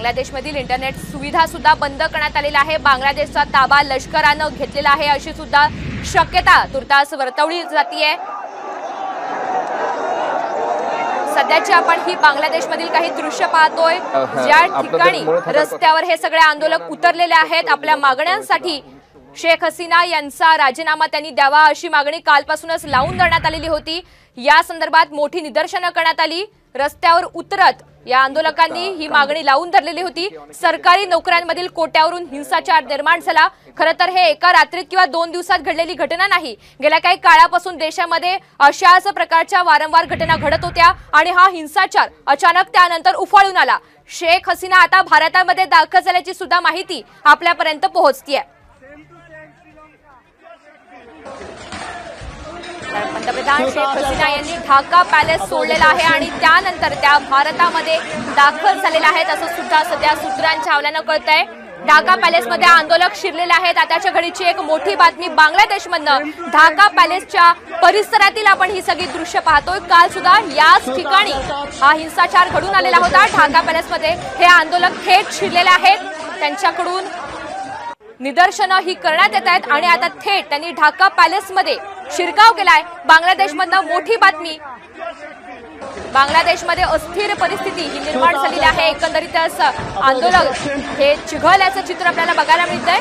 बांगलादेशमधील internet सुविधा सुद्धा बंद करण्यात आलेली आहे। बांगलादेशचा ताबा लष्कराने घेतलेला आहे अशी सुद्धा शक्यता तुर्तास वर्तवली जाते। सध्याची आपण ही बांगलादेशमधील काही दृश्य पाहतोय, ज्या ठिकाणी रस्त्यावर हे सगळे आंदोलक उतरलेले आहेत आपल्या मागण्यांसाठी। शेख हसीना यांचा राजीनामा त्यांनी द्यावा अशी मागणी कालपासूनच लावून धरण्यात आलेली होती। या संदर्भात मोठी निदर्शनं करण्यात आली। रस्त्यावर उतरत या आंदोलकांनी ही मागणी लावून धरलेली होती। सरकारी नोकऱ्यांमधील कोट्यावरून हिंसाचार निर्माण झाला। खरं तर हे एका रात्रीत किंवा 2 दिवसात घडलेली घटना नाही। गेल्या काही काळापासून देशामध्ये अशाच प्रकारच्या वारंवार घटना घडत होत्या आणि हा हिंसाचार अचानक त्यानंतर उफाळून आला। शेख हसीना आता भारतामध्ये दाखल झाल्याची सुद्धा माहिती आपल्यापर्यंत पोहोचतीये। पंतप्रधान शेख हसीना यांनी ढाका पॅलेस सोडलेला आहे आणि त्यानंतर त्या भारतामध्ये दाखल झालेल्या आहेत असं सुद्धा सध्या सूत्रांच्या हवाल्यानं कळतंय। ढाका पॅलेसमध्ये आंदोलक शिरलेले आहेत। आताच्या घडीची एक मोठी बातमी बांगलादेशमधनं ढाका पॅलेसच्या परिसरातील आपण ही सगळी दृश्य पाहतोय। काल सुद्धा याच ठिकाणी हा हिंसाचार घडून आलेला होता। ढाका पॅलेसमध्ये हे आंदोलक थेट शिरलेले आहेत, त्यांच्याकडून निदर्शनं ही करण्यात येत आहेत आणि आता थेट त्यांनी ढाका पॅलेसमध्ये शिरकाव केलाय। बांगलादेशमधनं मोठी बातमी, बांगलादेशमध्ये अस्थिर परिस्थिती ही निर्माण झालेली आहे। एकंदरीतच आंदोलक हे चिघळल्याचं चित्र आपल्याला बघायला मिळतंय।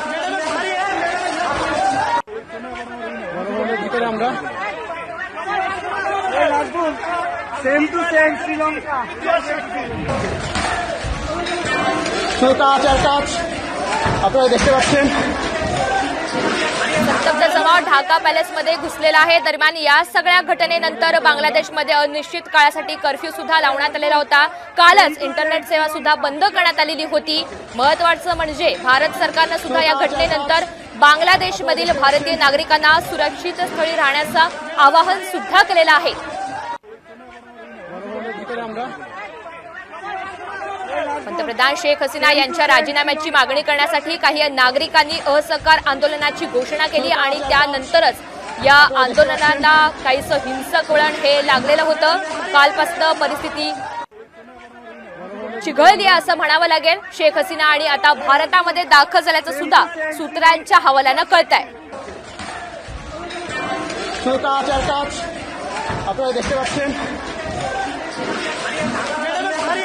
আপনারা দেখতে পাচ্ছেন संतप्त जमाव ढाका पॅलेसमध्ये घुसलेला आहे। दरम्यान या सगळ्या घटनेनंतर बांगलादेशमध्ये अनिश्चित काळासाठी कर्फ्यू सुद्धा लावण्यात आलेला होता। कालच इंटरनेट सेवा सुद्धा बंद करण्यात आलेली होती। महत्त्वाचं म्हणजे भारत सरकारने सुद्धा या घटनेनंतर बांगलादेशमधील भारतीय नागरिकांना सुरक्षित स्थळी राहण्याचं आवाहन सुद्धा केलेलं आहे। पंतप्रधान शेख हसीना यांच्या राजीनाम्याची मागणी करण्यासाठी काही नागरिकांनी असहकार आंदोलनाची घोषणा केली आणि त्यानंतरच या आंदोलनाला काहीसं हिंसक वळण हे लागलेलं होतं। कालपासून परिस्थिती चिघळली असं म्हणावं लागेल। शेख हसीना आणि आता भारतामध्ये दाखल झाल्याचं सुद्धा सूत्रांच्या हवाल्यानं कळतंय।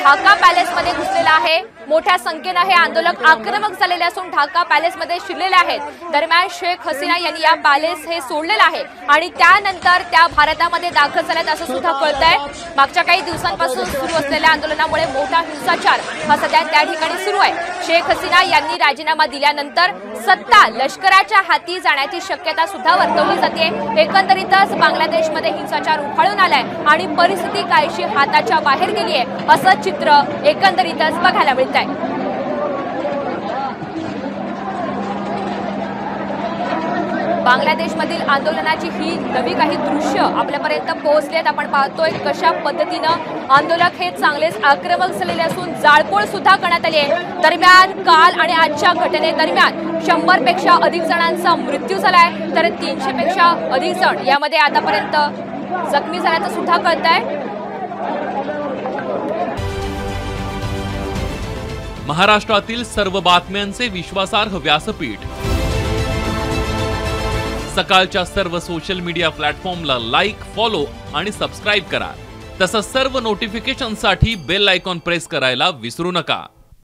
ढाका पॅलेसमध्ये घुसलेला आहे। मोठ्या संख्येने हे आंदोलक आक्रमक झालेले असून ढाका पॅलेसमध्ये शिरलेले आहेत। दरम्यान शेख हसीना यांनी या पॅलेस हे सोडलेलं आहे आणि त्यानंतर त्या भारतामध्ये दाखल झाल्यात असं सुद्धा कळतंय। मागच्या काही दिवसांपासून सुरू असलेल्या आंदोलनामुळे मोठा हिंसाचार हा सध्या त्या ठिकाणी सुरू आहे। शेख हसीना यांनी राजीनामा दिल्यानंतर सत्ता लष्कराच्या हाती जाण्याची शक्यता सुद्धा वर्तवली जाते। एकंदरीतच बांगलादेशमध्ये हिंसाचार उफाळून आलाय आणि परिस्थिती काहीशी हाताच्या बाहेर गेली आहे असं चित्र एकंदरीतच बघायला मिळतंय। बांगलादेशमधील आंदोलनाची ही नवी काही दृश्य आपल्यापर्यंत पोहोचलेत। आपण पाहतोय कशा पद्धतीनं आंदोलक हे चांगलेच आक्रमक झालेले असून जाळपोळ सुद्धा करण्यात आली आहे। दरम्यान काल आणि आजच्या घटनेदरम्यान 100 पेक्षा अधिक जणांचा मृत्यू झालाय तर 300 पेक्षा अधिक जण यामध्ये आतापर्यंत जखमी झाल्याचं सुद्धा कळतंय। महाराष्ट्रातील सर्व बातम्यांचे विश्वासार्ह व्यासपीठ सकाळच्या सर्व सोशल मीडिया प्लॅटफॉर्मला लाईक, फॉलो आणि सबस्क्राईब करा। तसंच सर्व नोटिफिकेशनसाठी बेल आयकॉन प्रेस करायला विसरू नका।